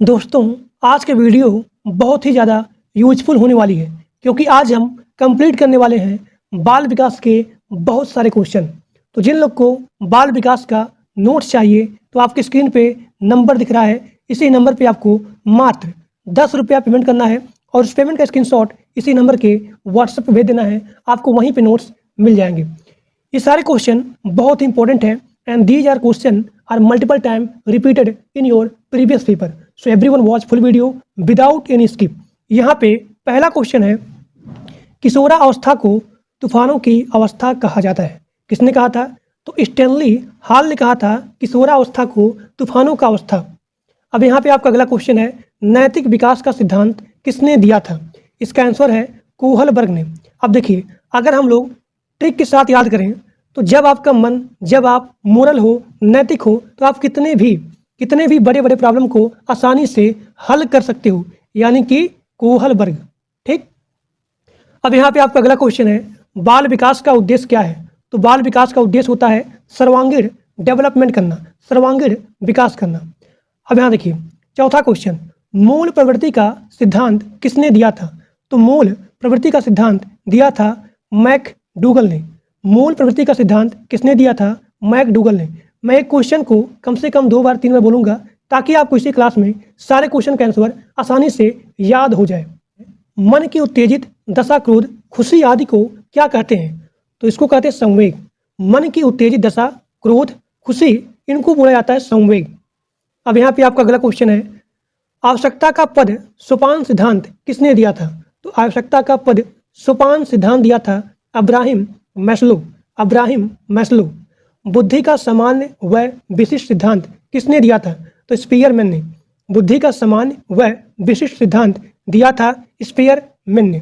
दोस्तों, आज के वीडियो बहुत ही ज़्यादा यूजफुल होने वाली है क्योंकि आज हम कंप्लीट करने वाले हैं बाल विकास के बहुत सारे क्वेश्चन। तो जिन लोग को बाल विकास का नोट्स चाहिए तो आपकी स्क्रीन पे नंबर दिख रहा है, इसी नंबर पे आपको मात्र 10 रुपया पेमेंट करना है और उस पेमेंट का स्क्रीनशॉट इसी नंबर के व्हाट्सएप पे भेज देना है। आपको वहीं पे नोट्स मिल जाएंगे। ये सारे क्वेश्चन बहुत ही इंपॉर्टेंट हैं and these are question are multiple time repeated in your previous paper, so everyone watch full video without any skip। यहाँ पे पहला क्वेश्चन है, किशोरावस्था को तूफानों की अवस्था कहा जाता है। किसने कहा था? तो स्टैनली हॉल ने कहा था किशोरावस्था को तूफानों का अवस्था। अब यहाँ पे आपका अगला क्वेश्चन है, नैतिक विकास का सिद्धांत किसने दिया था? इसका आंसर है कोहलबर्ग ने। अब देखिए, अगर हम लोग ट्रिक के साथ याद करें तो जब आपका मन, जब आप मोरल हो, नैतिक हो, तो आप कितने भी बड़े बड़े प्रॉब्लम को आसानी से हल कर सकते हो, यानी कि कोहलबर्ग। ठीक। अब यहाँ पे आपका अगला क्वेश्चन है, बाल विकास का उद्देश्य क्या है? तो बाल विकास का उद्देश्य होता है सर्वांगीण डेवलपमेंट करना, सर्वांगीण विकास करना। अब यहाँ देखिए चौथा क्वेश्चन, मूल प्रवृत्ति का सिद्धांत किसने दिया था? तो मूल प्रवृत्ति का सिद्धांत दिया था मैकडूगल ने। मूल प्रवृत्ति का सिद्धांत किसने दिया था? मैकडूगल ने। मैं एक क्वेश्चन को कम से कम 2 बार 3 बार बोलूंगा ताकि आपको इसी क्लास में सारे क्वेश्चन का आंसर आसानी से याद हो जाए। मन की उत्तेजित दशा, क्रोध, खुशी आदि को क्या कहते हैं? तो इसको कहते हैं संवेग। मन की उत्तेजित दशा, क्रोध, खुशी, इनको बोला जाता है संवेग। अब यहाँ पे आपका अगला क्वेश्चन है, आवश्यकता का पद सोपान सिद्धांत किसने दिया था? तो आवश्यकता का पद सोपान सिद्धांत दिया था अब्राहिम मैस्लो। बुद्धि का सामान्य व विशिष्ट सिद्धांत किसने दिया था? तो स्पीयरमैन ने। बुद्धि का सामान्य व विशिष्ट सिद्धांत दिया था स्पीयरमैन ने।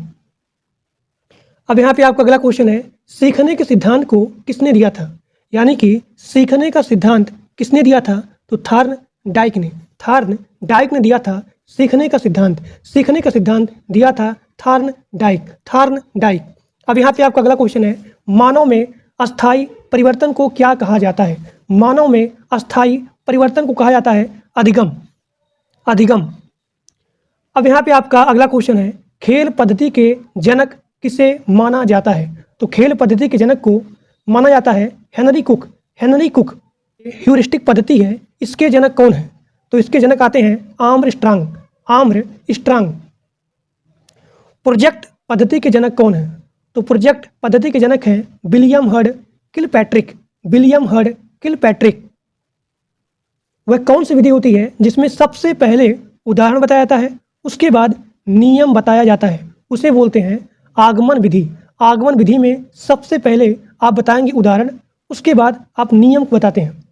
अब यहाँ पे आपका अगला क्वेश्चन है, सीखने के सिद्धांत को किसने दिया था? यानी कि सीखने का सिद्धांत किसने दिया था? तो थॉर्नडाइक ने दिया था सीखने का सिद्धांत। सीखने का सिद्धांत दिया था थॉर्नडाइक। अब यहाँ पे आपका अगला क्वेश्चन है, मानव में अस्थायी परिवर्तन को क्या कहा जाता है? मानव में अस्थायी परिवर्तन को कहा जाता है अधिगम। अब यहाँ पे आपका अगला क्वेश्चन है, खेल पद्धति के जनक किसे माना जाता है? तो खेल पद्धति के जनक को माना जाता है हेनरी कुक। ह्यूरिस्टिक पद्धति है, इसके जनक कौन है? तो इसके जनक आते हैं आर्मस्ट्रांग। प्रोजेक्ट पद्धति के जनक कौन है? तो प्रोजेक्ट पद्धति के जनक हैं विलियम हर्ड किलपैट्रिक। वह कौन सी विधि होती है जिसमें सबसे पहले उदाहरण बताया जाता है, उसके बाद नियम बताया जाता है? उसे बोलते हैं आगमन विधि। आगमन विधि में सबसे पहले आप बताएंगे उदाहरण, उसके बाद आप नियम को बताते हैं।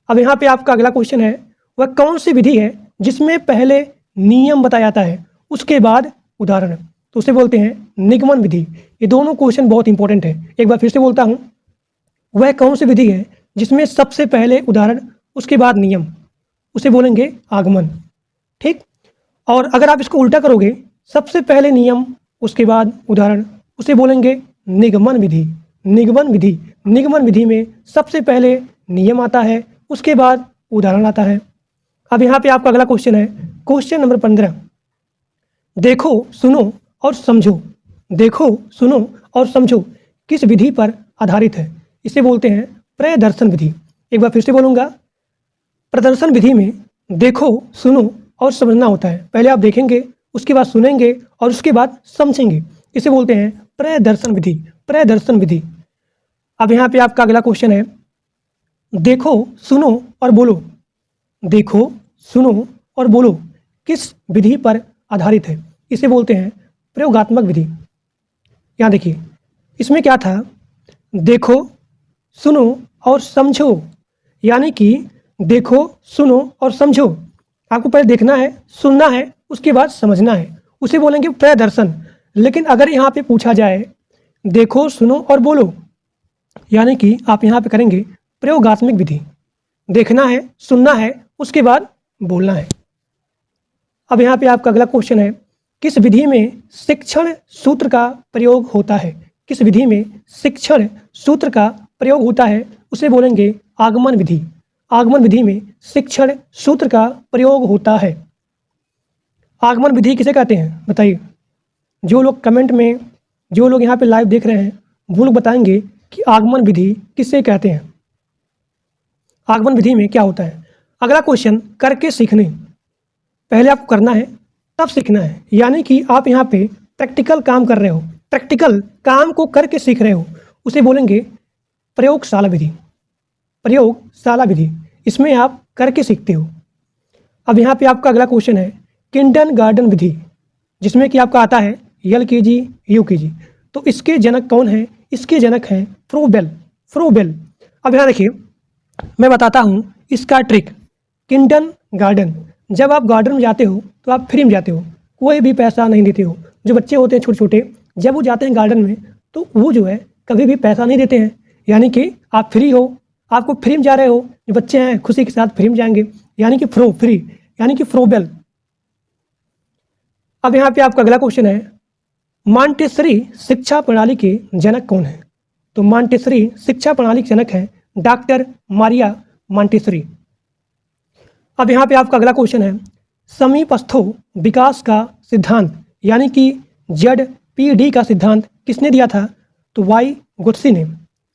अब यहाँ पे आपका अगला क्वेश्चन है, वह कौन सी विधि है जिसमें पहले नियम बताया जाता है उसके बाद उदाहरण? तो उसे बोलते हैं निगमन विधि। ये दोनों क्वेश्चन बहुत इंपॉर्टेंट है। एक बार फिर से बोलता हूँ, वह कौन सी विधि है जिसमें सबसे पहले उदाहरण उसके बाद नियम? उसे बोलेंगे आगमन। ठीक। और अगर आप इसको उल्टा करोगे, सबसे पहले नियम उसके बाद उदाहरण, उसे बोलेंगे निगमन विधि में सबसे पहले नियम आता है, उसके बाद उदाहरण आता है। अब यहाँ पे आपका अगला क्वेश्चन है, क्वेश्चन नंबर 15, देखो सुनो और समझो किस विधि पर आधारित है? इसे बोलते हैं प्रदर्शन विधि। एक बार फिर से बोलूँगा, प्रदर्शन विधि में देखो, सुनो और समझना होता है। पहले आप देखेंगे, उसके बाद सुनेंगे और उसके बाद समझेंगे। इसे बोलते हैं प्रदर्शन विधि। अब यहाँ पे आपका अगला क्वेश्चन है, देखो सुनो और बोलो किस विधि पर आधारित है? इसे बोलते हैं प्रयोगात्मक विधि। यहाँ देखिए, इसमें क्या था, देखो सुनो और समझो, यानी कि देखो सुनो और समझो। आपको पहले देखना है, सुनना है, उसके बाद समझना है, उसे बोलेंगे प्रदर्शन। लेकिन अगर यहाँ पे पूछा जाए देखो सुनो और बोलो, यानी कि आप यहाँ पे करेंगे प्रयोगात्मक विधि। देखना है, सुनना है, उसके बाद बोलना है। अब यहाँ पे आपका अगला क्वेश्चन है, किस विधि में शिक्षण सूत्र का प्रयोग होता है? किस विधि में शिक्षण सूत्र का प्रयोग होता है? उसे बोलेंगे आगमन विधि। आगमन विधि में शिक्षण सूत्र का प्रयोग होता है। आगमन विधि किसे कहते हैं बताइए। जो लोग कमेंट में, जो लोग यहाँ पे लाइव देख रहे हैं वो लोग बताएंगे कि आगमन विधि किसे कहते हैं, आगमन विधि में क्या होता है। अगला क्वेश्चन, करके सीखने। पहले आपको करना है तब सीखना है, यानी कि आप यहाँ पे प्रैक्टिकल काम कर रहे हो, प्रैक्टिकल काम को करके सीख रहे हो, उसे बोलेंगे प्रयोगशाला विधि। प्रयोगशाला विधि, इसमें आप करके सीखते हो। अब यहाँ पे आपका अगला क्वेश्चन है किंडरगार्टन विधि, जिसमें कि आपका आता है LKG UKG। तो इसके जनक कौन है? इसके जनक हैं फ्रोबेल। फ्रोबेल। अब यहाँ देखिए मैं बताता हूँ इसका ट्रिक। किंडरगार्टन, जब आप गार्डन में जाते हो तो आप फ्री में जाते हो, कोई भी पैसा नहीं देते हो। जो बच्चे होते हैं छोटे छोटे, जब वो जाते हैं गार्डन में तो वो जो है कभी भी पैसा नहीं देते हैं, यानी कि आप फ्री हो, आपको फ्री में जा रहे हो। जो बच्चे हैं खुशी के साथ फ्री में जाएंगे, यानी कि फ्री, यानी कि फ्रोबेल। अब यहाँ पे आपका अगला क्वेश्चन है मॉन्टेसरी शिक्षा प्रणाली के जनक कौन है? तो मॉन्टेसरी शिक्षा प्रणाली के जनक है डॉक्टर मारिया मॉन्टेसरी। अब यहाँ पे आपका अगला क्वेश्चन है समीपस्थो विकास का सिद्धांत, यानी कि ZPD का सिद्धांत किसने दिया था? तो वाई गुत्स्की ने,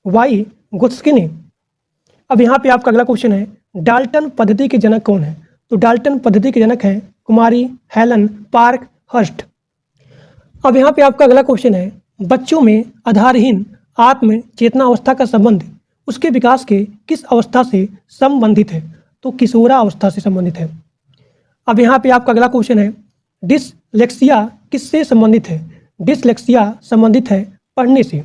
वाई गुत्स्की ने। अब यहाँ पे आपका अगला क्वेश्चन है डाल्टन पद्धति के जनक कौन है? तो डाल्टन पद्धति के जनक हैं कुमारी हेलन पार्क हर्स्ट। अब यहाँ पे आपका अगला क्वेश्चन है बच्चों में आधारहीन आत्म चेतना अवस्था का संबंध उसके विकास के किस अवस्था से संबंधित है? तो किशोरा अवस्था से संबंधित है। अब यहाँ पे आपका अगला क्वेश्चन है डिसलेक्सिया किससे संबंधित है? डिसलेक्सिया संबंधित है पढ़ने से।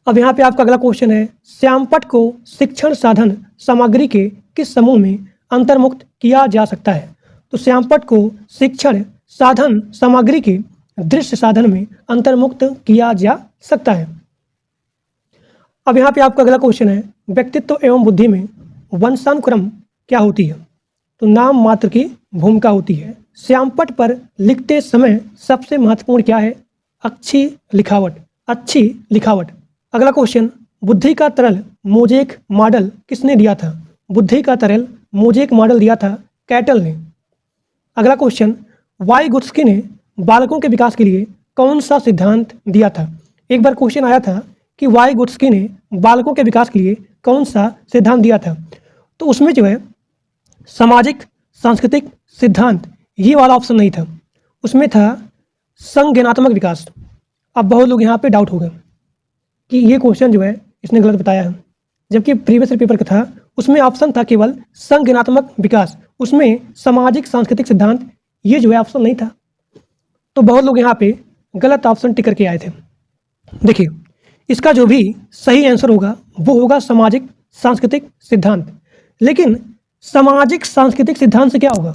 अब यहाँ पे आपका अगला क्वेश्चन है श्यामपट्ट को शिक्षण साधन सामग्री के किस समूह में अंतर्मुक्त किया जा सकता है? तो श्यामपट्ट को शिक्षण साधन सामग्री के दृश्य साधन में अंतर्मुक्त किया जा सकता है। अब यहाँ पे आपका अगला क्वेश्चन है व्यक्तित्व एवं बुद्धि में वंशानुक्रम क्या होती है? तो नाम मात्र की भूमिका होती है। श्यामपट्ट पर लिखते समय सबसे महत्वपूर्ण क्या है? अच्छी लिखावट, अच्छी लिखावट। अगला क्वेश्चन बुद्धि का तरल मोजेक मॉडल किसने दिया था? बुद्धि का तरल मोजेक मॉडल दिया था कैटल ने। अगला क्वेश्चन वाई गुत्स्की ने बालकों के विकास के लिए कौन सा सिद्धांत दिया था? एक बार क्वेश्चन आया था कि वाई गुत्स्की ने बालकों के विकास के लिए कौन सा सिद्धांत दिया था? तो उसमें जो है सामाजिक सांस्कृतिक सिद्धांत, ये वाला ऑप्शन नहीं था, उसमें था संज्ञानात्मक विकास। अब बहुत लोग यहाँ पे डाउट हो गए कि ये क्वेश्चन जो है इसने गलत बताया है, जबकि प्रीवियस पेपर का था उसमें ऑप्शन था केवल संज्ञानात्मक विकास, उसमें सामाजिक सांस्कृतिक सिद्धांत ये जो है ऑप्शन नहीं था। तो बहुत लोग यहाँ पे गलत ऑप्शन टिक करके आए थे। देखिए इसका जो भी सही आंसर होगा वो होगा सामाजिक सांस्कृतिक सिद्धांत। लेकिन सामाजिक सांस्कृतिक सिद्धांत से क्या होगा?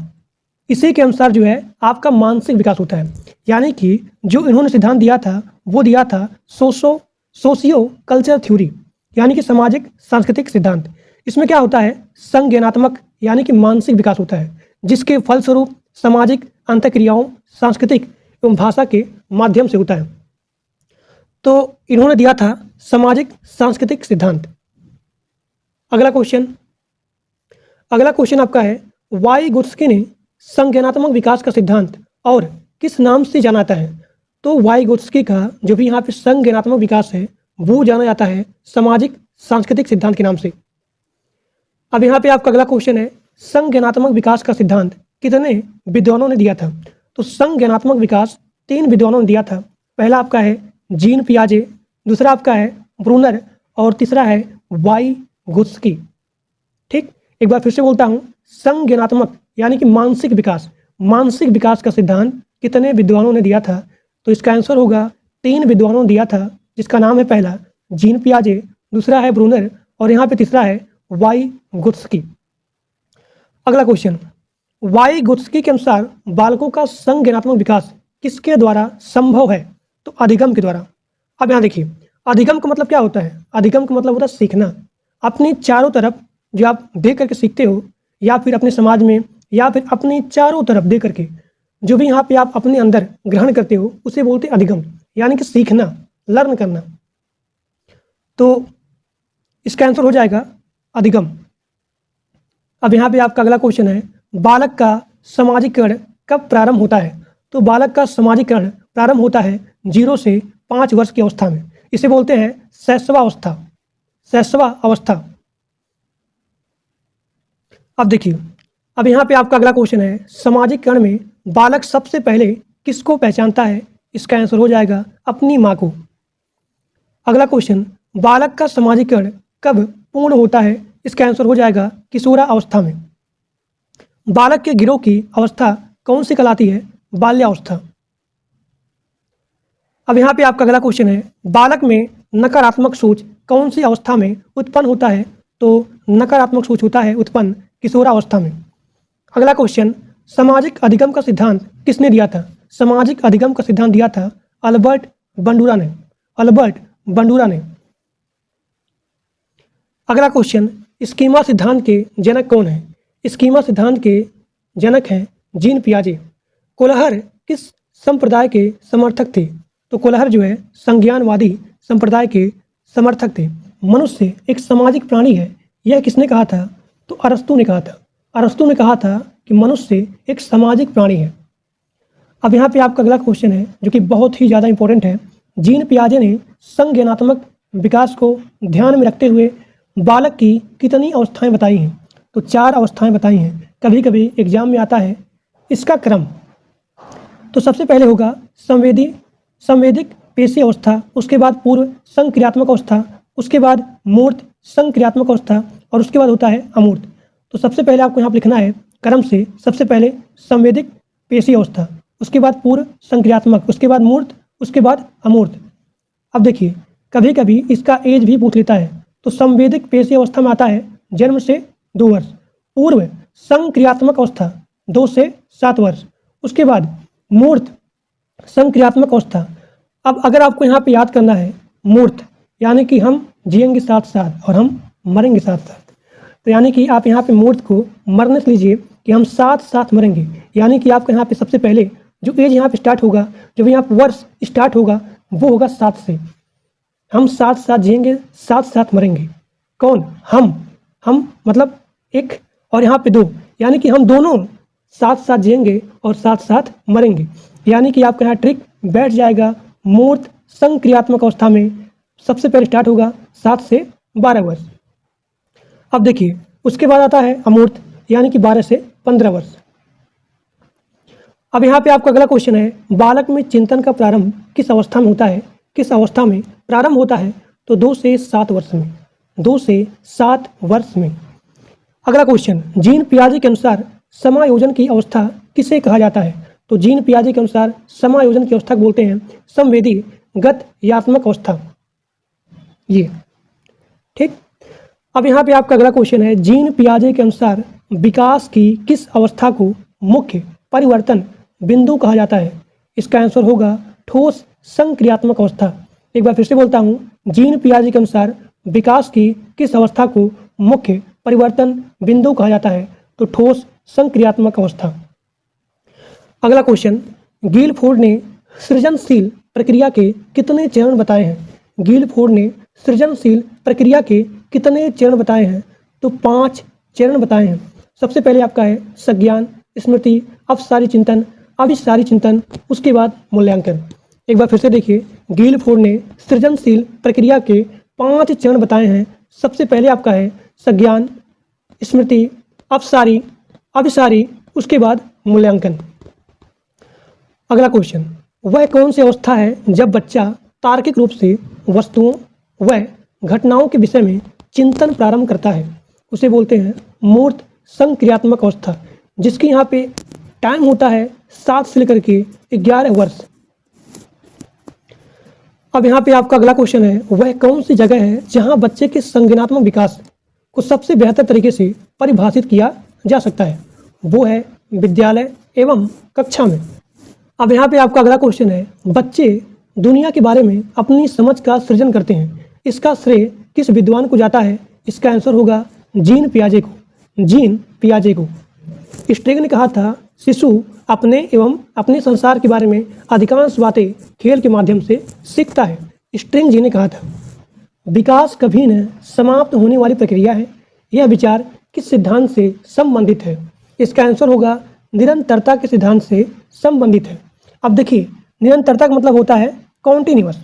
इसी के अनुसार जो है आपका मानसिक विकास होता है, यानी कि जो इन्होंने सिद्धांत दिया था वो दिया था सोशियो कल्चर थ्योरी, यानी कि सामाजिक सांस्कृतिक सिद्धांत। इसमें क्या होता है? संज्ञानात्मक यानी कि मानसिक विकास होता है, जिसके फलस्वरूप सामाजिक अंतःक्रियाओं सांस्कृतिक एवं भाषा के माध्यम से होता है। तो इन्होंने दिया था सामाजिक सांस्कृतिक सिद्धांत। अगला क्वेश्चन आपका है वाई गुत्स्की ने संज्ञानात्मक विकास का सिद्धांत और किस नाम से जाना जाता है? तो वाई गुत्स्की का जो भी यहाँ पे संज्ञानात्मक विकास है वो जाना जाता है सामाजिक सांस्कृतिक सिद्धांत के नाम से। अब यहाँ पे आपका अगला क्वेश्चन है संज्ञानात्मक विकास का सिद्धांत कितने विद्वानों ने दिया था? तो संज्ञानात्मक विकास 3 विद्वानों ने दिया था। पहला आपका है जीन पियाजे, दूसरा आपका है ब्रूनर और तीसरा है वाई गुत्स्की। ठीक, एक बार फिर से बोलता हूँ संज्ञानात्मक यानी कि मानसिक विकास का सिद्धांत कितने विद्वानों ने दिया था? तो इसका आंसर होगा 3 विद्वानों ने दिया था, जिसका नाम है पहला जीन पियाजे, दूसरा है ब्रूनर और यहाँ पे तीसरा है वाई गुत्स्की। अगला क्वेश्चन वाई गुत्स्की के अनुसार बालकों का संज्ञानात्मक विकास किसके द्वारा संभव है? तो अधिगम के द्वारा। अब यहाँ देखिए अधिगम का मतलब क्या होता है? अधिगम का मतलब होता है सीखना। अपनी चारों तरफ जो आप देख करके सीखते हो, या फिर अपने समाज में, या फिर अपनी चारों तरफ देख करके जो भी यहाँ पे आप अपने अंदर ग्रहण करते हो उसे बोलते हैं अधिगम, यानी कि सीखना, लर्न करना। तो इसका आंसर हो जाएगा अधिगम। अब यहाँ पे आपका अगला क्वेश्चन है बालक का सामाजिकरण कब प्रारंभ होता है? तो बालक का सामाजिकरण प्रारंभ होता है 0 से 5 वर्ष की अवस्था में। इसे बोलते हैं शैशवावस्था। शैशवावस्था। अब देखिए, अब यहाँ पे आपका अगला क्वेश्चन है, सामाजिकरण में बालक सबसे पहले किसको पहचानता है? इसका आंसर हो जाएगा अपनी माँ को। अगला क्वेश्चन, बालक का सामाजिकरण कब पूर्ण होता है? इसका आंसर हो जाएगा किशोरावस्था में। बालक के गिरोह की अवस्था कौन सी कहलाती है? बाल्यावस्था। अब यहाँ पे आपका अगला क्वेश्चन है, बालक में नकारात्मक सोच कौन सी अवस्था में उत्पन्न होता है? तो नकारात्मक सोच होता है उत्पन्न किशोरावस्था में। अगला क्वेश्चन, सामाजिक अधिगम का सिद्धांत किसने दिया था? सामाजिक अधिगम का सिद्धांत दिया था अल्बर्ट बंडूरा ने। अल्बर्ट बंडूरा ने। अगला क्वेश्चन, स्कीमा सिद्धांत के जनक कौन है? स्कीमा सिद्धांत के जनक हैं जीन पियाजे। कोलहर किस संप्रदाय के समर्थक थे? तो कोलहर जो है संज्ञानवादी संप्रदाय के समर्थक थे। मनुष्य एक सामाजिक प्राणी है, यह किसने कहा था? तो अरस्तु ने कहा था। अरस्तु ने कहा था कि मनुष्य एक सामाजिक प्राणी है। अब यहाँ पे आपका अगला क्वेश्चन है जो कि बहुत ही ज़्यादा इंपॉर्टेंट है, जीन पियाजे ने संज्ञानात्मक विकास को ध्यान में रखते हुए बालक की कितनी अवस्थाएं बताई हैं? तो 4 अवस्थाएं बताई हैं। कभी कभी एग्जाम में आता है इसका क्रम। तो सबसे पहले होगा संवेदिक पेशी अवस्था, उसके बाद पूर्व संक्रियात्मक अवस्था, उसके बाद मूर्त संक्रियात्मक अवस्था और उसके बाद होता है अमूर्त। तो सबसे पहले आपको यहाँ पर लिखना है क्रम से, सबसे पहले संवेदिक पेशी अवस्था, उसके बाद पूर्व संक्रियात्मक, उसके बाद मूर्त, उसके बाद अमूर्त। अब देखिए, कभी कभी इसका एज भी पूछ लेता है। तो संवेदिक पेशी अवस्था में आता है जन्म से 2 वर्ष, पूर्व संक्रियात्मक अवस्था 2 से 7 वर्ष, उसके बाद मूर्त संक्रियात्मक अवस्था। अब अगर आपको यहाँ पे याद करना है मूर्त, यानी कि हम जिएंगे साथ साथ और हम मरेंगे साथ साथ, तो यानी कि आप यहाँ पे मूर्त को मरने से लीजिए कि हम साथ साथ मरेंगे, यानी कि आपको यहाँ पे सबसे पहले जो एज यहाँ पे स्टार्ट होगा, जो यहाँ पे वर्ष स्टार्ट होगा वो होगा 7 से। हम साथ साथ जिएंगे, साथ साथ मरेंगे। कौन? हम मतलब 1 और यहाँ पे 2, यानी कि हम दोनों साथ साथ जिएंगे और साथ साथ मरेंगे, यानी कि आपका यहाँ ट्रिक बैठ जाएगा। मूर्त संक्रियात्मक अवस्था में सबसे पहले स्टार्ट होगा 7 से 12 वर्ष। अब देखिए, उसके बाद आता है अमूर्त, यानी कि 12 से 15 वर्ष। अब यहाँ पे आपका अगला क्वेश्चन है, बालक में चिंतन का प्रारंभ किस अवस्था में होता है? किस अवस्था में प्रारंभ होता है? तो 2 से 7 वर्ष में। 2 से 7 वर्ष में। अगला क्वेश्चन, जीन पियाजे के अनुसार समायोजन की अवस्था किसे कहा जाता है? तो जीन पियाजे के अनुसार समायोजन की अवस्था को बोलते हैं संवेदी गत्यात्मक अवस्था। ये ठीक। अब यहाँ पे आपका अगला क्वेश्चन है, जीन पियाजे के अनुसार विकास की किस अवस्था को मुख्य परिवर्तन बिंदु कहा जाता है? इसका आंसर होगा ठोस संक्रियात्मक अवस्था। एक बार फिर से बोलता हूँ, जीन पियाजे के अनुसार विकास की किस अवस्था को मुख्य परिवर्तन बिंदु कहा जाता है? तो ठोस संक्रियात्मक अवस्था। अगला क्वेश्चन, गिलफोर्ड ने सृजनशील प्रक्रिया के कितने चरण बताए हैं? गिलफोर्ड ने सृजनशील प्रक्रिया के कितने चरण बताए हैं? तो 5 चरण बताए हैं। सबसे पहले आपका है संज्ञान, स्मृति, अपसारी चिंतन, अभिसारी चिंतन, उसके बाद मूल्यांकन। एक बार फिर से देखिए, गिलफोर्ड ने सृजनशील प्रक्रिया के 5 चरण बताए हैं। सबसे पहले आपका है संज्ञान, स्मृति, अपसारी, अभिसारी, उसके बाद मूल्यांकन। अगला क्वेश्चन, वह कौन सी अवस्था है जब बच्चा तार्किक रूप से वस्तुओं व घटनाओं के विषय में चिंतन प्रारंभ करता है? उसे बोलते हैं मूर्त संक्रियात्मक अवस्था, जिसकी यहाँ पे टाइम होता है 7 से लेकर के 11 वर्ष। अब यहाँ पे आपका अगला क्वेश्चन है, वह कौन सी जगह है जहाँ बच्चे के संज्ञानात्मक विकास को सबसे बेहतर तरीके से परिभाषित किया जा सकता है? वो है विद्यालय एवं कक्षा में। अब यहाँ पे आपका अगला क्वेश्चन है, बच्चे दुनिया के बारे में अपनी समझ का सृजन करते हैं, इसका श्रेय किस विद्वान को जाता है? इसका आंसर होगा जीन पियाजे को। जीन पियाजे को। स्ट्रिंग ने कहा था, शिशु अपने एवं अपने संसार के बारे में अधिकांश बातें खेल के माध्यम से सीखता है। स्ट्रिंग जी ने कहा था, विकास कभी न समाप्त होने वाली प्रक्रिया है। यह विचार किस सिद्धांत से संबंधित है? इसका आंसर होगा निरंतरता के सिद्धांत से संबंधित है। अब देखिए, निरंतरता का मतलब होता है कॉन्टिन्यूअस,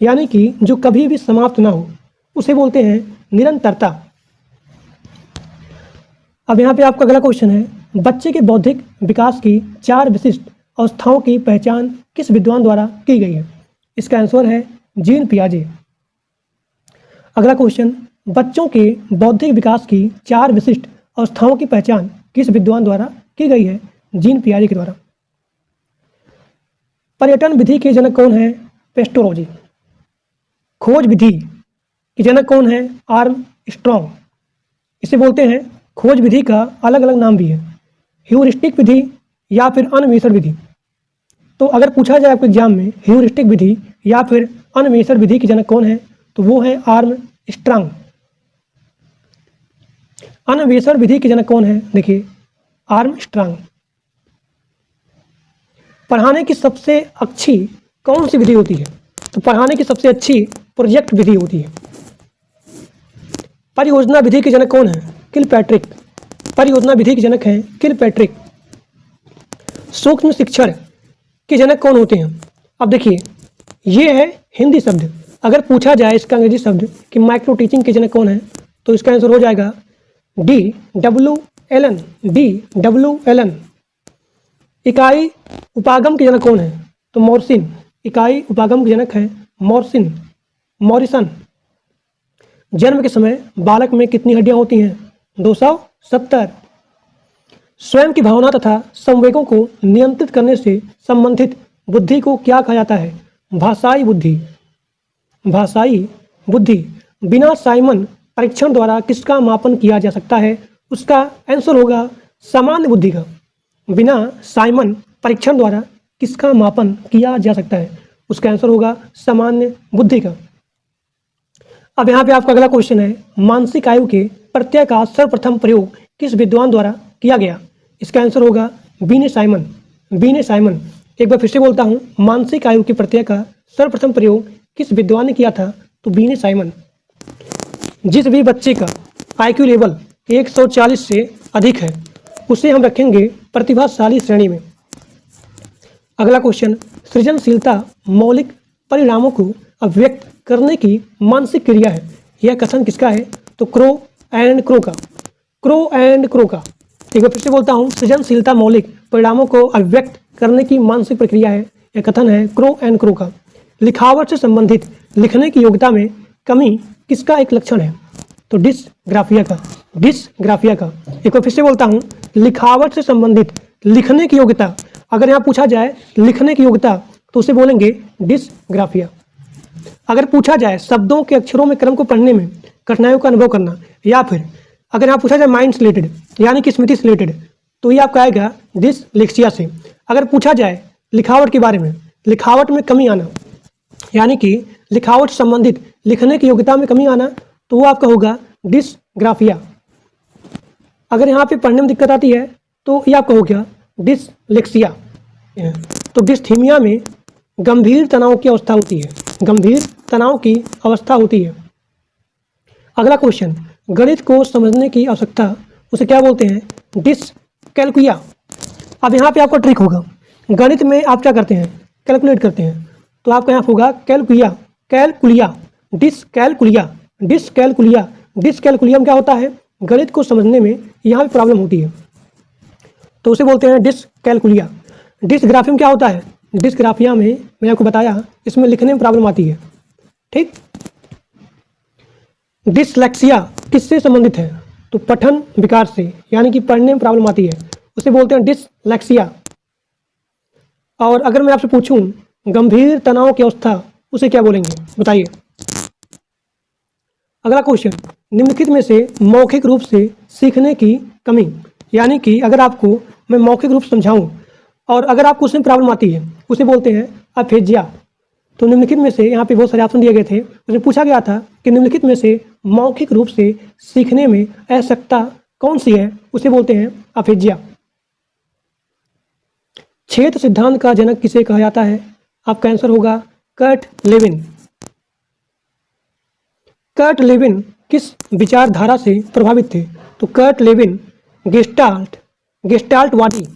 यानी कि जो कभी भी समाप्त ना हो, उसे बोलते हैं निरंतरता। अब यहाँ पे आपका अगला क्वेश्चन है, बच्चे के बौद्धिक विकास की 4 विशिष्ट अवस्थाओं की पहचान किस विद्वान द्वारा की गई है? इसका आंसर है जीन पियाजे। अगला क्वेश्चन, बच्चों के बौद्धिक विकास की 4 विशिष्ट अवस्थाओं की पहचान किस विद्वान द्वारा की गई है? जीन पियाजे के द्वारा। पर्यटन विधि के जनक कौन है? पेस्टोरोजी। खोज विधि के जनक कौन है? Arm strong. इसे बोलते हैं, खोज विधि का अलग अलग नाम भी है, ह्यूरिस्टिक विधि या फिर अन्वेषण विधि। तो अगर पूछा जाए आपके एग्जाम में ह्यूरिस्टिक विधि या फिर अन्वेषण विधि के जनक कौन है, तो वो है आर्म स्ट्रॉन्ग। अन्वेषण विधि के जनक कौन है? देखिए, आर्म स्ट्रॉन्ग। पढ़ाने की सबसे अच्छी कौन सी विधि होती है? तो पढ़ाने की सबसे अच्छी प्रोजेक्ट विधि होती है। परियोजना विधि के जनक कौन है? किलपैट्रिक। परियोजना विधि के जनक हैं किलपैट्रिक। सूक्ष्म शिक्षण के जनक कौन होते हैं? अब देखिए, ये है हिंदी शब्द। अगर पूछा जाए इसका अंग्रेजी शब्द कि माइक्रो टीचिंग के जनक कौन है, तो इसका आंसर हो जाएगा DWLN। DWLN। इकाई उपागम के जनक कौन है? तो मॉरिसन। इकाई उपागम के जनक है मॉरिसन। जन्म के समय बालक में कितनी हड्डियां होती हैं? 270। स्वयं की भावना तथा संवेगों को नियंत्रित करने से संबंधित बुद्धि को क्या कहा जाता है? भाषाई बुद्धि। भाषाई बुद्धि। बिना साइमन परीक्षण द्वारा किसका मापन किया जा सकता है? उसका आंसर होगा सामान्य बुद्धि का। बिना साइमन परीक्षण द्वारा किसका मापन किया जा सकता है? उसका आंसर होगा सामान्य बुद्धि का। अब यहाँ पे आपका अगला क्वेश्चन है, मानसिक आयु के प्रत्यय का सर्वप्रथम प्रयोग किस विद्वान द्वारा किया गया? इसका आंसर होगा बीने साइमन। बीने साइमन। एक बार फिर से बोलता हूँ, मानसिक आयु के प्रत्यय का सर्वप्रथम प्रयोग किस विद्वान ने किया था? तो बीने साइमन। जिस भी बच्चे का IQ लेवल 140 से अधिक है, उसे हम रखेंगे प्रतिभाशाली श्रेणी में। अगला क्वेश्चन, सृजनशीलता मौलिक परिणामों को अभिव्यक्त करने की मानसिक क्रिया है। यह कथन किसका है? तो क्रो एंड क्रो का। क्रो एंड क्रो का। एक बार फिर से बोलता हूँ, सृजनशीलता मौलिक परिणामों को अभिव्यक्त करने की मानसिक प्रक्रिया है। यह कथन है क्रो एंड क्रो का। लिखावट से संबंधित लिखने की योग्यता में कमी किसका एक लक्षण है? तो डिसग्राफिया का। डिसग्राफिया का। एक बार फिर से बोलता हूँ, लिखावट से संबंधित लिखने की योग्यता, अगर यहाँ पूछा जाए लिखने की योग्यता, तो उसे बोलेंगे डिसग्राफिया। अगर पूछा जाए शब्दों के अक्षरों में क्रम को पढ़ने में कठिनाइयों का अनुभव करना, या फिर अगर यहाँ पूछा जाए माइंड से रिलेटेड यानी कि स्मृति से रिलेटेड, तो ये आपका आएगा डिसलेक्सिया से। अगर पूछा जाए लिखावट के बारे में, लिखावट में कमी आना यानी कि लिखावट से संबंधित लिखने की योग्यता में कमी आना, तो वो आपका होगा डिसग्राफिया। अगर यहाँ पे पढ़ने में दिक्कत आती है, तो ये आपका हो गया डिसलेक्सिया। तो डिस्थीमिया में गंभीर तनाव की अवस्था होती है। गंभीर तनाव की अवस्था होती है। अगला क्वेश्चन, गणित को समझने की आवश्यकता, उसे क्या बोलते हैं? डिसकैलकुलिया। अब यहाँ पे आपका ट्रिक होगा, गणित में आप क्या करते हैं? कैलकुलेट करते हैं, तो आपका यहाँ होगा कैलकुलिया। कैलकुलिया। डिसकैलकुलिया। डिसकैलकुलिया। डिसकैलकुलिया में क्या होता है? गणित को समझने में यहाँ भी प्रॉब्लम होती है, तो उसे बोलते हैं डिसकैलकुलिया। डिसग्राफिया में क्या होता है? डिसग्राफिया में मैंने आपको बताया, इसमें लिखने में प्रॉब्लम आती है। ठीक। डिसलेक्सिया किससे संबंधित है? तो पठन विकार से, यानी कि पढ़ने में प्रॉब्लम आती है, उसे बोलते हैं डिसलेक्सिया। और अगर मैं आपसे पूछूं गंभीर तनाव की अवस्था, उसे क्या बोलेंगे? बताइए। अगला क्वेश्चन, निम्नलिखित में से मौखिक रूप से सीखने की कमी, यानी कि अगर आपको मैं मौखिक रूप से समझाऊं और अगर आपको उसमें प्रॉब्लम आती है, उसे बोलते हैं अफेजिया। तो निम्नलिखित में से, यहाँ पे बहुत सारे ऑप्शन दिए गए थे, उसमें पूछा गया था कि निम्नलिखित में से मौखिक रूप से सीखने में असक्षमता कौन सी है? उसे बोलते हैं अफेजिया। क्षेत्र सिद्धांत का जनक किसे कहा जाता है? आपका आंसर होगा कर्ट लेविन। कर्ट लेविन किस विचारधारा से प्रभावित थे? तो कर्ट लेविन गेस्टाल्टवादी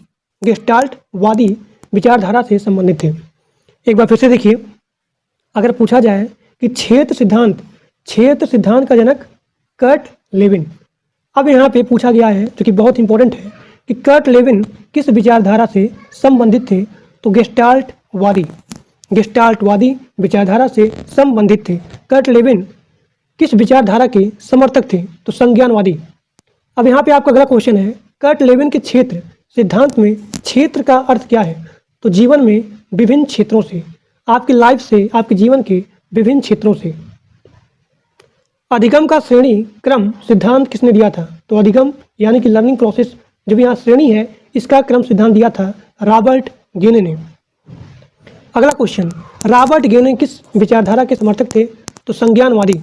गेस्टाल्टवादी विचारधारा से संबंधित थे। एक बार फिर से देखिए, अगर पूछा जाए कि क्षेत्र सिद्धांत का जनक कर्ट लेविन। अब यहाँ पे पूछा गया है, जो कि बहुत इंपॉर्टेंट है, कि कर्ट लेविन किस विचारधारा से संबंधित थे? तो गेस्टाल्टवादी विचारधारा से संबंधित थे। कर्ट लेविन किस विचारधारा के समर्थक थे? तो संज्ञानवादी। अब यहाँ पे आपका अगला क्वेश्चन है, कर्ट लेविन के क्षेत्र सिद्धांत में क्षेत्र का अर्थ क्या है? तो जीवन में विभिन्न क्षेत्रों से, आपकी लाइफ से, आपके जीवन के विभिन्न क्षेत्रों से। अधिगम का श्रेणी क्रम सिद्धांत किसने दिया था? तो अधिगम यानी कि लर्निंग प्रोसेस, जो भी यहाँ श्रेणी है, इसका क्रम सिद्धांत दिया था रॉबर्ट गेने ने। अगला क्वेश्चन, रॉबर्ट गेने किस विचारधारा के समर्थक थे? तो संज्ञानवादी।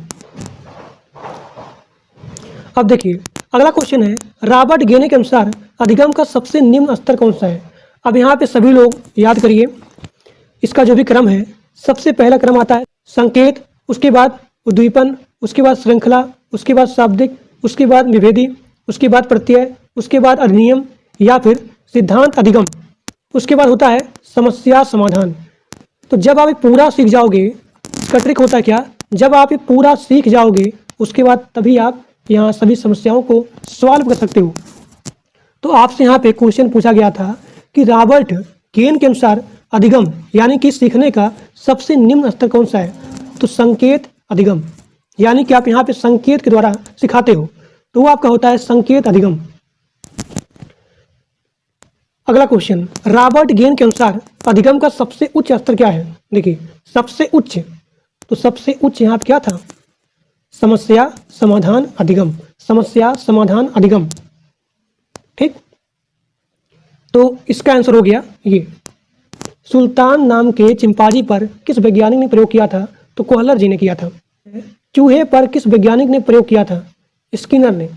अब देखिए, अगला क्वेश्चन है, रॉबर्ट गेने के अनुसार अधिगम का सबसे निम्न स्तर कौन सा है? अब यहाँ पे सभी लोग याद करिए, इसका जो भी क्रम है, सबसे पहला क्रम आता है संकेत, उसके बाद उद्दीपन, उसके बाद श्रृंखला, उसके बाद शाब्दिक, उसके बाद विभेदी, उसके बाद प्रत्यय, उसके बाद अधिनियम या फिर सिद्धांत अधिगम, उसके बाद होता है समस्या समाधान। तो जब आप ये पूरा सीख जाओगे, इसका ट्रिक होता है क्या, जब आप ये पूरा सीख जाओगे उसके बाद तभी आप यहाँ सभी समस्याओं को सॉल्व कर सकते हो। तो आपसे यहाँ पे क्वेश्चन पूछा गया था कि रॉबर्ट गेन के अनुसार अधिगम यानी कि सीखने का सबसे निम्न स्तर कौन सा है? तो संकेत अधिगम, यानी कि आप यहाँ पे संकेत के द्वारा सिखाते हो, तो वो आपका होता है संकेत अधिगम। अगला क्वेश्चन, रॉबर्ट गेन के अनुसार अधिगम का सबसे उच्च स्तर क्या है? देखिए, सबसे उच्च, तो सबसे उच्च यहाँ पे क्या था? समस्या समाधान अधिगम, समस्या समाधान अधिगम। ठीक, तो इसका आंसर हो गया ये। सुल्तान नाम के चिंपांजी पर किस वैज्ञानिक ने प्रयोग किया था? तो कोहलर जी ने किया था। चूहे पर किस वैज्ञानिक ने प्रयोग किया था? स्किनर ने।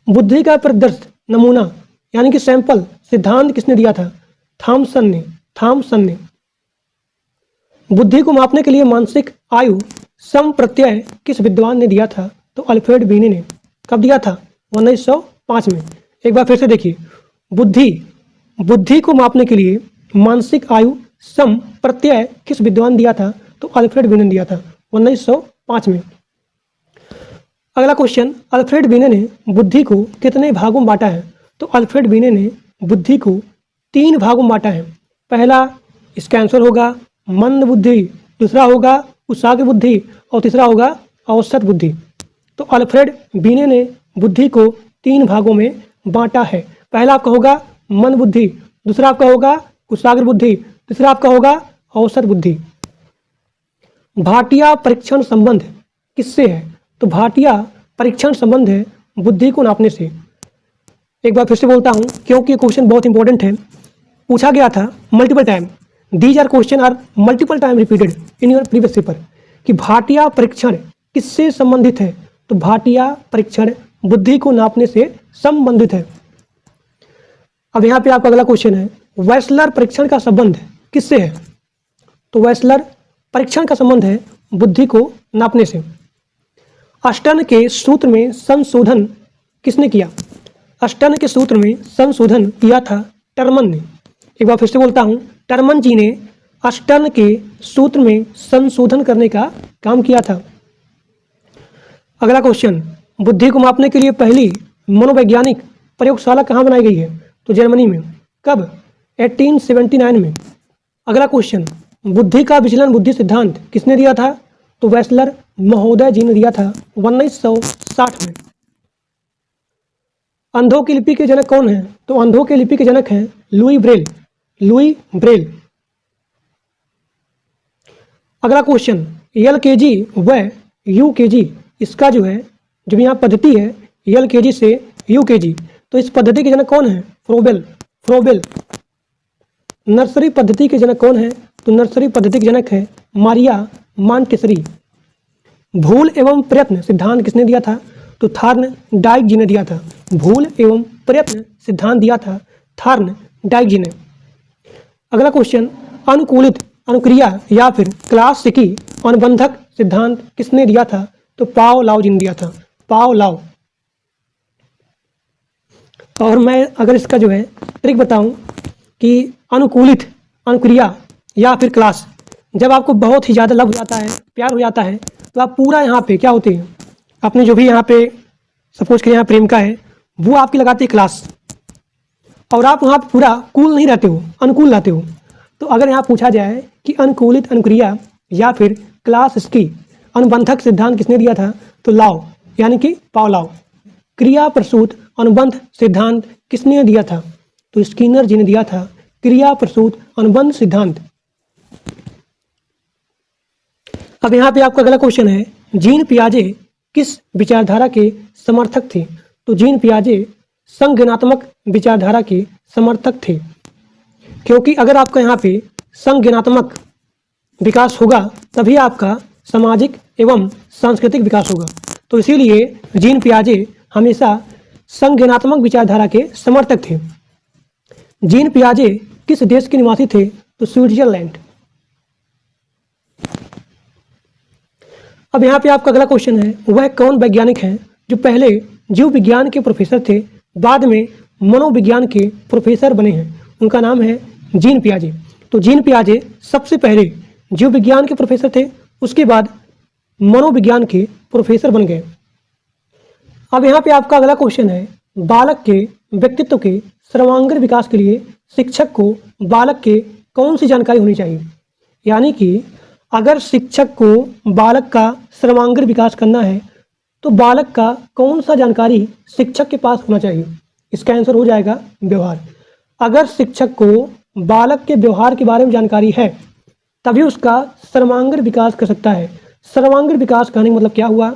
बुद्धि का प्रदर्श नमूना यानी कि सैंपल सिद्धांत किसने दिया था? थॉमसन ने। बुद्धि को मापने के लिए मानसिक आयु सम प्रत्यय किस विद्वान ने दिया था? तो अल्फ्रेड बीने ने। कब दिया था? 1905 में। एक बार फिर से देखिए, बुद्धि को मापने के लिए मानसिक आयु सम प्रत्यय किस विद्वान दिया था? तो अल्फ्रेड बीने ने दिया था 1905 में। अगला क्वेश्चन, अल्फ्रेड बीने ने बुद्धि को कितने भागों में बांटा है? तो अल्फ्रेड बीने ने बुद्धि को 3 भागों में बांटा है। पहला, इसका आंसर होगा मंद बुद्धि, दूसरा होगा कुशाग्र बुद्धि और तीसरा होगा औसत बुद्धि। तो अल्फ्रेड बीने ने बुद्धि को 3 भागों में बांटा है। पहला आपका होगा मंद बुद्धि, दूसरा आपका होगा कुशाग्र बुद्धि, तीसरा आपका होगा औसत बुद्धि। भाटिया परीक्षण संबंध किससे है? तो भाटिया परीक्षण संबंध है बुद्धि को नापने से। एक बार फिर से बोलता हूं, क्योंकि क्वेश्चन बहुत इंपॉर्टेंट है, पूछा गया था multiple time. These are question are multiple time repeated in your previous paper कि भाटिया परीक्षण किससे संबंधित है? तो भाटिया परीक्षण बुद्धि को नापने से संबंधित है। अब यहाँ पे आपका अगला क्वेश्चन है, वेस्लर परीक्षण का संबंध किससे है? तो वेस्लर परीक्षण का संबंध है बुद्धि को नापने से। अस्टन के सूत्र में संशोधन किसने किया? अस्टन के सूत्र में संशोधन किया था टर्मन ने। एक बार फिर से बोलता हूँ, टर्मन जी ने अस्टन के सूत्र में संशोधन करने का काम किया था। अगला क्वेश्चन, बुद्धि को मापने के लिए पहली मनोवैज्ञानिक प्रयोगशाला कहाँ बनाई गई है? तो जर्मनी में। कब? 1879 में। अगला क्वेश्चन, बुद्धि का विचलन बुद्धि सिद्धांत किसने दिया था? तो वेस्लर महोदय जी ने दिया था 1960 में। अंधों की लिपि के जनक कौन है? तो अंधों के लिपि के जनक हैं लुई ब्रेल। अगला क्वेश्चन, LKG व UKG, इसका जो है जो भी यहाँ पद्धति है LKG से UKG, तो इस पद्धति के जनक कौन है? फ्रोबेल। नर्सरी पद्धति के जनक कौन है? तो नर्सरी पद्धति के जनक है मारिया मॉन्टेसरी। भूल एवं प्रयत्न सिद्धांत किसने दिया था? तो थॉर्नडाइक जी ने दिया था। भूल एवं प्रयत्न सिद्धांत दिया था थॉर्नडाइक जी ने। अगला क्वेश्चन, अनुकूलित अनुक्रिया या फिर क्लासिकी अनुबंधक सिद्धांत किसने दिया था? तो पाओलाव जी ने दिया था, पाओलाव। और मैं अगर इसका जो है ट्रिक बताऊं कि अनुकूलित, अनुक्रिया या फिर क्लास, जब आपको बहुत ही ज़्यादा लव हो जाता है, प्यार हो जाता है, तो आप पूरा यहाँ पे क्या होते हैं, अपने जो भी यहाँ पे सपोज करें यहाँ प्रेमिका है, वो आपकी लगाती है क्लास, और आप वहाँ पे पूरा कूल नहीं रहते हो, अनुकूल रहते हो। तो अगर यहाँ पूछा जाए कि अनुकूलित अनुक्रिया या फिर क्लास इसकी अनुबंधक सिद्धांत किसने दिया था, तो लाव यानी कि पावलोव। क्रिया प्रसूत अनुबंध सिद्धांत किसने दिया था, तो स्किनर जी ने दिया था क्रिया प्रसूत अनुबंध सिद्धांत। अब यहाँ पे आपका अगला क्वेश्चन है, जीन पियाजे किस विचारधारा के समर्थक थे, तो जीन पियाजे संज्ञानात्मक विचारधारा के समर्थक थे, क्योंकि अगर आपका यहाँ पे संज्ञानात्मक विकास होगा तभी आपका सामाजिक एवं सांस्कृतिक विकास होगा। तो इसीलिए जीन पियाजे हमेशा संज्ञानात्मक विचारधारा के समर्थक थे। जीन पियाजे किस देश के निवासी थे, तो स्विट्जरलैंड। अब यहाँ पे आपका अगला क्वेश्चन है, वह कौन वैज्ञानिक हैं जो पहले जीव विज्ञान के प्रोफेसर थे, बाद में मनोविज्ञान के प्रोफेसर बने हैं, उनका नाम है जीन पियाजे। तो जीन पियाजे सबसे पहले जीव विज्ञान के प्रोफेसर थे, उसके बाद मनोविज्ञान के प्रोफेसर बन गए। अब यहाँ पे आपका अगला क्वेश्चन है, बालक के व्यक्तित्व के सर्वांगीण विकास के लिए शिक्षक को बालक के कौन सी जानकारी होनी चाहिए, यानी कि अगर शिक्षक को बालक का सर्वांगीण विकास करना है तो बालक का कौन सा जानकारी शिक्षक के पास होना चाहिए, इसका आंसर हो जाएगा व्यवहार। अगर शिक्षक को बालक के व्यवहार के बारे में जानकारी है तभी उसका सर्वांगीण विकास कर सकता है। सर्वांगीण विकास कहने का मतलब क्या हुआ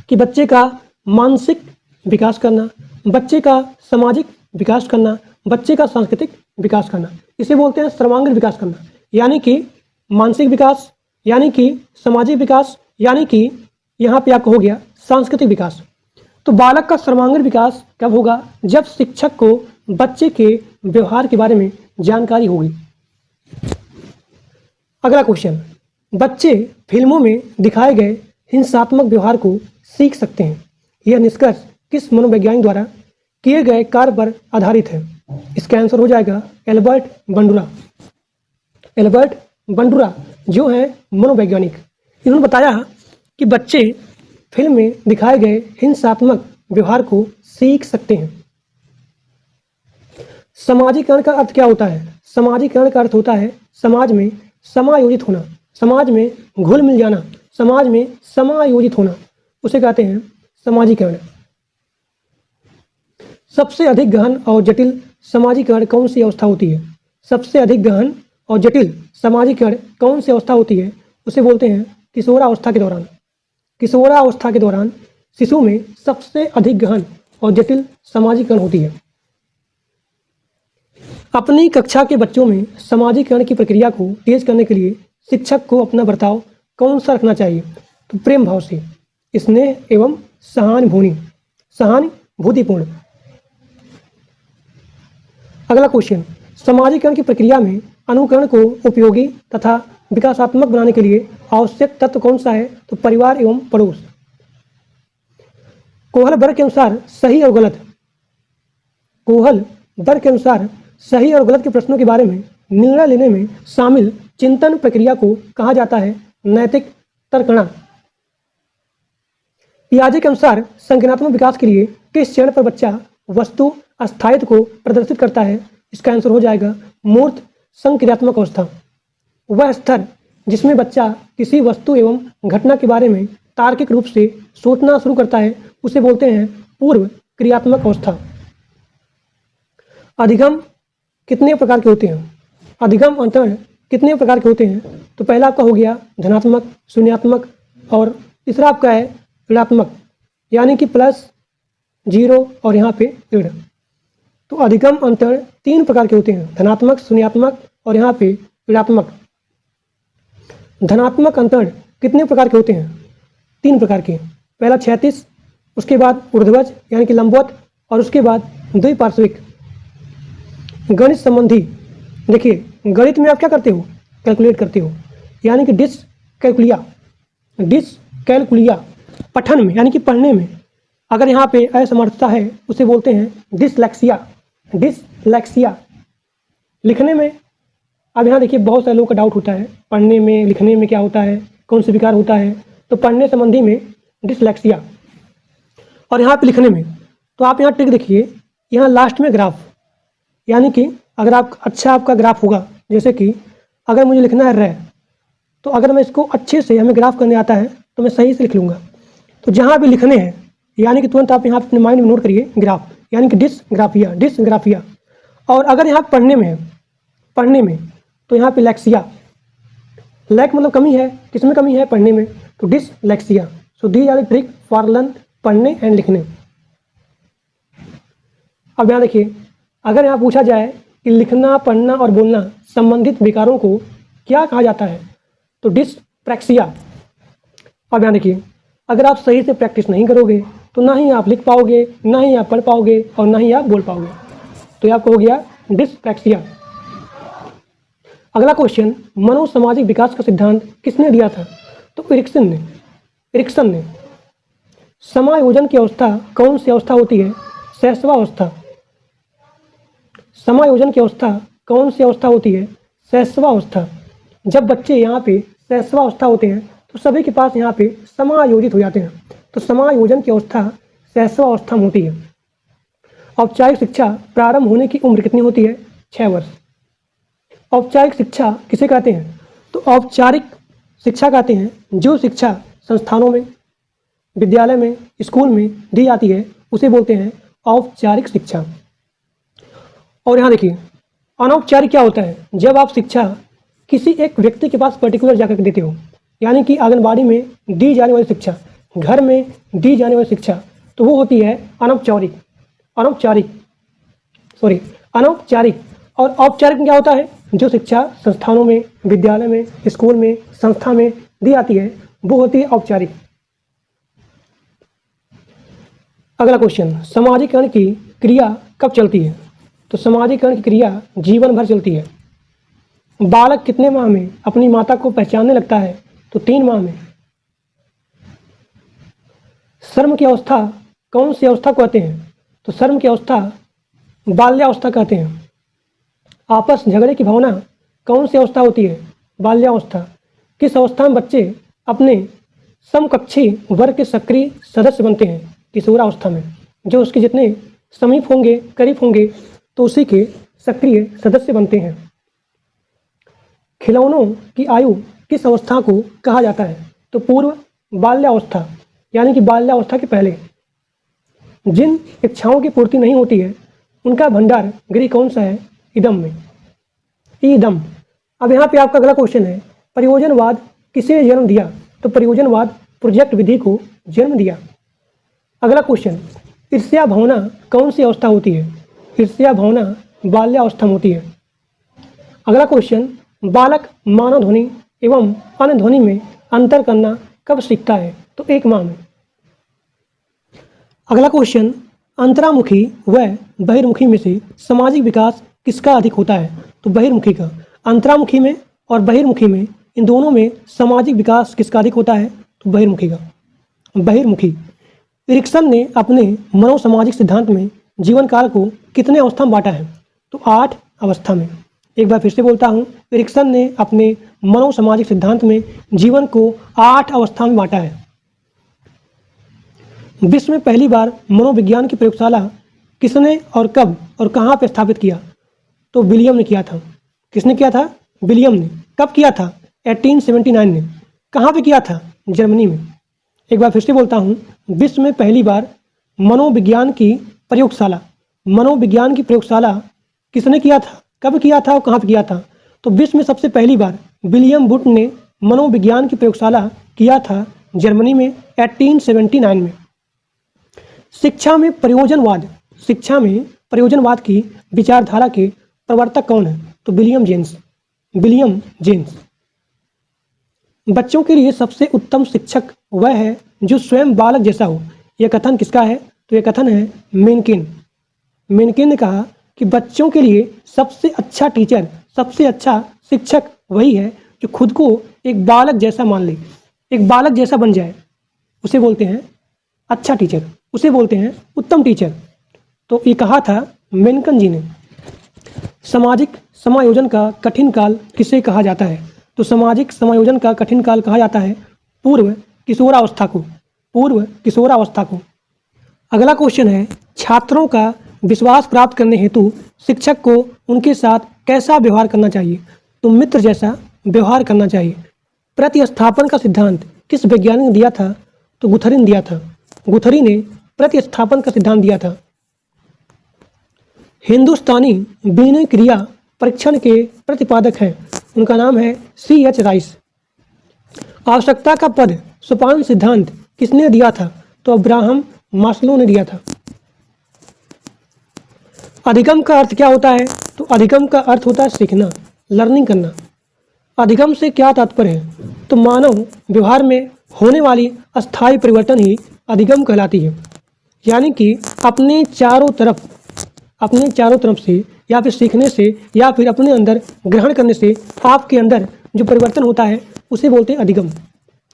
कि बच्चे का मानसिक विकास करना, बच्चे का सामाजिक विकास करना, बच्चे का सांस्कृतिक विकास करना, इसे बोलते हैं सर्वांगीण विकास करना। यानी कि मानसिक विकास, यानी कि सामाजिक विकास, यानी कि यहाँ पे आपका हो गया सांस्कृतिक विकास। तो बालक का सर्वांगीण विकास कब होगा, जब शिक्षक को बच्चे के व्यवहार के बारे में जानकारी होगी। अगला क्वेश्चन, बच्चे फिल्मों में दिखाए गए हिंसात्मक व्यवहार को सीख सकते हैं, यह निष्कर्ष किस मनोवैज्ञानिक द्वारा किए गए कार्य पर आधारित है, इसका आंसर हो जाएगा एल्बर्ट बंडूरा। एल्बर्ट बंडूरा जो है मनोवैज्ञानिक, इन्होंने बताया कि बच्चे फिल्म में दिखाए गए हिंसात्मक व्यवहार को सीख सकते हैं। समाजीकरण का अर्थ क्या होता है, समाजीकरण का अर्थ होता है समाज में समायोजित होना, समाज में घुल मिल जाना, समाज में समायोजित होना, उसे कहते हैं समाजीकरण। सबसे अधिक गहन और जटिल समाजीकरण कौन सी अवस्था होती है, सबसे अधिक गहन और जटिल समाजीकरण कौन सी अवस्था होती है, उसे बोलते हैं किशोरावस्था के दौरान। किशोरावस्था के दौरान शिशु में सबसे अधिक गहन और जटिल समाजीकरण होती है। अपनी कक्षा के बच्चों में समाजीकरण की प्रक्रिया को तेज करने के लिए शिक्षक को अपना बर्ताव कौन सा रखना चाहिए, तो प्रेम भाव से, स्नेह एवं सहानुभूतिपूर्ण। अगला क्वेश्चन, समाजीकरण की प्रक्रिया में अनुकरण को उपयोगी तथा विकासात्मक बनाने के लिए आवश्यक तत्व कौन सा है, तो परिवार एवं पड़ोस। कोहल वर्ग के अनुसार सही और गलत, कोहल वर्ग के अनुसार सही और गलत के प्रश्नों के बारे में निर्णय लेने में शामिल चिंतन प्रक्रिया को कहा जाता है नैतिक तर्कणा। पियाजे के अनुसार संज्ञानात्मक विकास के लिए किस चरण पर बच्चा वस्तु अस्थायित्व को प्रदर्शित करता है, इसका आंसर हो जाएगा मूर्त संक्रियात्मक अवस्था। वह स्तर जिसमें बच्चा किसी वस्तु एवं घटना के बारे में तार्किक रूप से सोचना शुरू करता है उसे बोलते हैं पूर्व क्रियात्मक अवस्था। अधिगम कितने प्रकार के होते हैं, अधिगम अंतरण कितने प्रकार के होते हैं, तो पहला आपका हो गया धनात्मक, शून्यात्मक, और तीसरा आपका है ऋणात्मक, यानी कि प्लस, जीरो और यहाँ पे ऋण। तो अधिगम अंतरण 3 प्रकार के होते हैं, धनात्मक, शून्यात्मक और यहाँ पे ऋणात्मक। धनात्मक अंतरण कितने प्रकार के होते हैं, 3 प्रकार के, पहला क्षैतिज, उसके बाद ऊर्ध्वज यानी कि लंबवत, और उसके बाद द्विपार्श्विक। गणित संबंधी, देखिए गणित में आप क्या करते हो, कैलकुलेट करते हो, यानी कि डिसकैलकुलिया। पठन में यानी कि पढ़ने में अगर यहाँ पे असमर्थता है उसे बोलते हैं डिसलेक्सिया, डिसलेक्सिया। लिखने में, अब यहाँ देखिए बहुत सारे लोगों का डाउट होता है पढ़ने में लिखने में क्या होता है, कौन सा विकार होता है। तो पढ़ने संबंधी में डिसलेक्सिया, और यहाँ पे लिखने में तो आप यहाँ ट्रिक देखिए, यहाँ लास्ट में ग्राफ, यानी कि अगर आप आपका ग्राफ होगा, जैसे कि अगर मुझे लिखना है रे, तो अगर मैं इसको अच्छे से हमें ग्राफ करने आता है तो मैं सही से लिख लूँगा। तो जहाँ भी लिखने हैं यानी कि तुरंत आप यहाँ अपने माइंड में नोट करिए ग्राफ, यानी कि डिसग्राफिया। और अगर यहाँ पढ़ने में है, पढ़ने में तो यहाँ पे लेक्सिया, लैक मतलब कमी है, किसमें कमी है, पढ़ने में, तो dyslexia. So these are the trick for learn पढ़ने एंड लिखने। अब यहाँ देखिए, अगर यहाँ पूछा जाए कि लिखना, पढ़ना और बोलना संबंधित विकारों को क्या कहा जाता है, तो डिसप्रैक्सिया। अब यहाँ देखिए, अगर आप सही से प्रैक्टिस नहीं करोगे तो ना ही आप लिख पाओगे, ना ही आप पढ़ पाओगे और ना ही आप बोल पाओगे, तो ये आपको हो गया डिसप्रैक्सिया। अगला क्वेश्चन, मनोसामाजिक विकास का सिद्धांत किसने दिया था, तो इरिक्सन ने। समायोजन की अवस्था कौन सी अवस्था होती है, शैशवावस्था। समायोजन की अवस्था कौन सी अवस्था होती है, शैशवावस्था। जब बच्चे यहाँ पे शैशवावस्था होते हैं तो सभी के पास यहाँ पे समायोजित हो जाते हैं, तो समायोजन की अवस्था शैशवावस्था में होती है। औपचारिक शिक्षा प्रारंभ होने की उम्र कितनी होती है, 6 वर्ष। औपचारिक शिक्षा किसे कहते हैं, तो औपचारिक शिक्षा कहते हैं जो शिक्षा संस्थानों में, विद्यालय में, स्कूल में दी जाती है उसे बोलते हैं औपचारिक शिक्षा। और यहाँ देखिए, अनौपचारिक क्या होता है, जब आप शिक्षा किसी एक व्यक्ति के पास पर्टिकुलर जाकर देते हो, यानी कि आंगनबाड़ी में दी जाने वाली शिक्षा, घर में दी जाने वाली शिक्षा, तो वो होती है अनौपचारिक। और औपचारिक में क्या होता है, जो शिक्षा संस्थानों में, विद्यालय में, स्कूल में, संस्था में दी जाती है वो होती है औपचारिक। अगला क्वेश्चन, समाजीकरण की क्रिया कब चलती है, तो समाजीकरण की क्रिया जीवन भर चलती है। बालक कितने माह में अपनी माता को पहचानने लगता है, तो 3 माह में। शर्म की अवस्था कौन सी अवस्था को कहते हैं, तो शर्म की अवस्था बाल्यावस्था कहते हैं। आपस झगड़े की भावना कौन सी अवस्था होती है, बाल्यावस्था। किस अवस्था में बच्चे अपने समकक्षी वर्ग के सक्रिय सदस्य बनते हैं, किशोरावस्था में। जो उसके जितने समीप होंगे, करीब होंगे, तो उसी के सक्रिय सदस्य बनते हैं। खिलौनों की आयु किस अवस्था को कहा जाता है, तो पूर्व बाल्यावस्था, यानी कि बाल्यावस्था के पहले। जिन इच्छाओं की पूर्ति नहीं होती है उनका भंडार गृह कौन सा है, इदम में, ईदम। अब यहाँ पे आपका अगला क्वेश्चन है, प्रयोजनवाद किसे जन्म दिया, तो प्रयोजनवाद प्रोजेक्ट विधि को जन्म दिया। अगला क्वेश्चन, ईर्ष्या भावना कौन सी अवस्था होती है, ईर्ष्या भावना बाल्यावस्था में होती है। अगला क्वेश्चन, बालक मानव ध्वनि एवं अन्य ध्वनि में अंतर करना कब सीखता है, तो 1 माह में। अगला क्वेश्चन, अंतरामुखी व बहिर्मुखी में से सामाजिक विकास किसका अधिक होता है, तो बहिर्मुखी का। अंतरामुखी में और बहिर्मुखी में, इन दोनों में सामाजिक विकास किसका अधिक होता है, तो बहिर्मुखी का। बहिर्मुखी। इरिक्सन ने अपने मनोसामाजिक सिद्धांत में जीवन काल को कितने अवस्था में बांटा है, तो 8 अवस्था में। एक बार फिर से बोलता हूँ, इरिक्सन ने अपने मनोसामाजिक सिद्धांत में जीवन को 8 अवस्था में बांटा है। विश्व में पहली बार मनोविज्ञान की प्रयोगशाला किसने और कब और कहाँ पर स्थापित किया, तो विलियम ने किया था। किसने किया था, विलियम ने। कब किया था, 1879 में। कहाँ पे किया था, जर्मनी में। एक बार फिर से बोलता हूँ, विश्व में पहली बार मनोविज्ञान की प्रयोगशाला, मनोविज्ञान की प्रयोगशाला किसने किया था, कब किया था और कहाँ पे किया था, तो विश्व में सबसे पहली बार विलियम बुट ने मनोविज्ञान की प्रयोगशाला किया था जर्मनी में 1879 में। शिक्षा में प्रयोजनवाद, शिक्षा में प्रयोजनवाद की विचारधारा के प्रवर्तक कौन है, तो विलियम जेम्स। William James. बच्चों के लिए सबसे उत्तम शिक्षक वह है जो स्वयं बालक जैसा हो, यह कथन किसका है, तो यह कथन है मेनकिन। मेनकिन ने कहा कि बच्चों के लिए सबसे अच्छा टीचर, सबसे अच्छा शिक्षक वही है जो खुद को एक बालक जैसा मान ले, एक बालक जैसा बन जाए, उसे बोलते हैं अच्छा टीचर, उसे बोलते हैं उत्तम टीचर। तो ये कहा था मेनकन जी ने। सामाजिक समायोजन का कठिन काल किसे कहा जाता है? तो सामाजिक समायोजन का कठिन काल कहा जाता है पूर्व किशोरावस्था को। पूर्व किशोरावस्था को। अगला क्वेश्चन है, छात्रों का विश्वास प्राप्त करने हेतु शिक्षक को उनके साथ कैसा व्यवहार करना चाहिए? तो मित्र जैसा व्यवहार करना चाहिए। प्रतिस्थापन का सिद्धांत किस वैज्ञानिक ने दिया था? तो गुथरी ने दिया था। गुथरी ने प्रतिस्थापन का सिद्धांत दिया था। हिंदुस्तानी बीने क्रिया परीक्षण के प्रतिपादक हैं, उनका नाम है C.H. राइस। आवश्यकता का पद सोपान सिद्धांत किसने दिया था? तो अब्राहम मास्लो ने दिया था। अधिगम का अर्थ क्या होता है? तो अधिगम का अर्थ होता है सीखना, लर्निंग करना। अधिगम से क्या तात्पर्य है? तो मानव व्यवहार में होने वाली अस्थायी परिवर्तन ही अधिगम कहलाती है। यानी कि अपने चारों तरफ से या फिर सीखने से या फिर अपने अंदर ग्रहण करने से आपके अंदर जो परिवर्तन होता है उसे बोलते हैं अधिगम।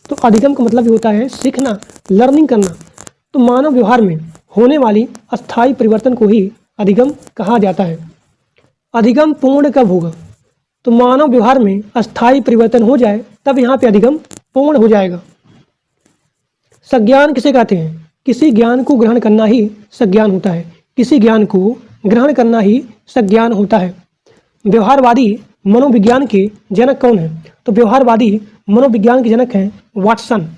तो अधिगम का मतलब ये होता है सीखना, लर्निंग करना। तो मानव व्यवहार में होने वाली अस्थायी परिवर्तन को ही अधिगम कहा जाता है। अधिगम पूर्ण कब होगा? तो मानव व्यवहार में अस्थायी परिवर्तन हो जाए तब यहाँ पे अधिगम पूर्ण हो जाएगा। संज्ञान किसे कहते हैं? किसी ज्ञान को ग्रहण करना ही संज्ञान होता है। किसी ज्ञान को ग्रहण करना ही संज्ञान होता है। व्यवहारवादी मनोविज्ञान के जनक कौन है? तो व्यवहारवादी मनोविज्ञान के जनक हैं वाटसन।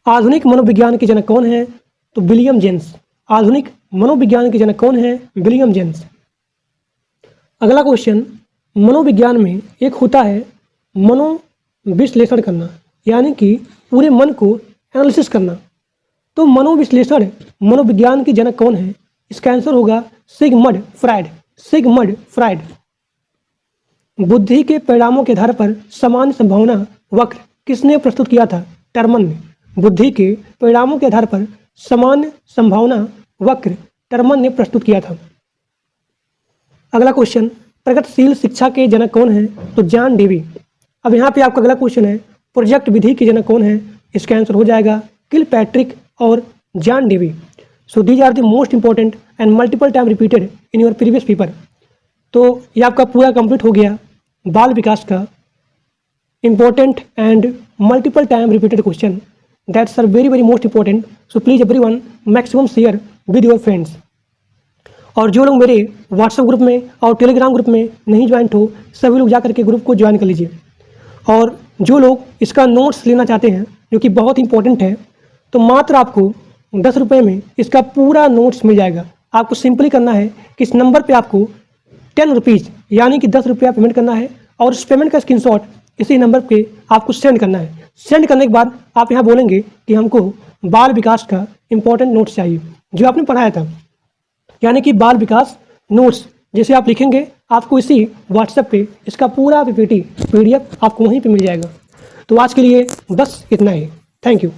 आधुनिक मनोविज्ञान के जनक कौन है? तो विलियम जेम्स। आधुनिक मनोविज्ञान के जनक कौन है? William James. अगला क्वेश्चन, मनोविज्ञान में एक होता है मनोविश्लेषण करना, यानी कि पूरे मन को एनालिसिस करना। तो मनोविश्लेषण मनोविज्ञान के जनक कौन है? इसका आंसर होगा सिगमंड फ्रायड। Sigmund Freud. बुद्धि के परिणामों के आधार पर समान संभावना वक्र किसने प्रस्तुत किया था? टर्मन ने। बुद्धि के परिणामों के आधार पर समान संभावना वक्र टर्मन ने प्रस्तुत किया था। अगला क्वेश्चन, प्रगतिशील शिक्षा के जनक कौन है? तो जॉन डेवी। अब यहाँ पे आपका अगला क्वेश्चन है, प्रोजेक्ट विधि के जनक कौन है? इसका आंसर हो जाएगा किलपैट्रिक और John Dewey. So these are the most important and multiple time repeated in your previous paper. तो ये आपका पूरा कंप्लीट हो गया बाल विकास का important and multiple time repeated question that's are very most important. So please everyone maximum share with your friends. और जो लोग मेरे व्हाट्सएप ग्रुप में और टेलीग्राम ग्रुप में नहीं ज्वाइंट हो, सभी लोग जाकर के ग्रुप को ज्वाइन कर लीजिए। और जो लोग इसका नोट्स लेना चाहते हैं जो कि बहुत इंपॉर्टेंट है, तो मात्र आपको 10 रुपये में इसका पूरा नोट्स मिल जाएगा। आपको सिंपली करना है कि इस नंबर पे आपको 10 रुपीज़ यानी कि 10 रुपया पेमेंट करना है और उस पेमेंट का स्क्रीनशॉट इसी नंबर पे आपको सेंड करना है। सेंड करने के बाद आप यहाँ बोलेंगे कि हमको बाल विकास का इंपॉर्टेंट नोट्स चाहिए जो आपने पढ़ाया था, यानी कि बाल विकास नोट्स। जैसे आप लिखेंगे आपको इसी व्हाट्सएप पे इसका पूरा पीपीटी PDF आपको वहीं पे मिल जाएगा। तो आज के लिए बस इतना ही। Thank you.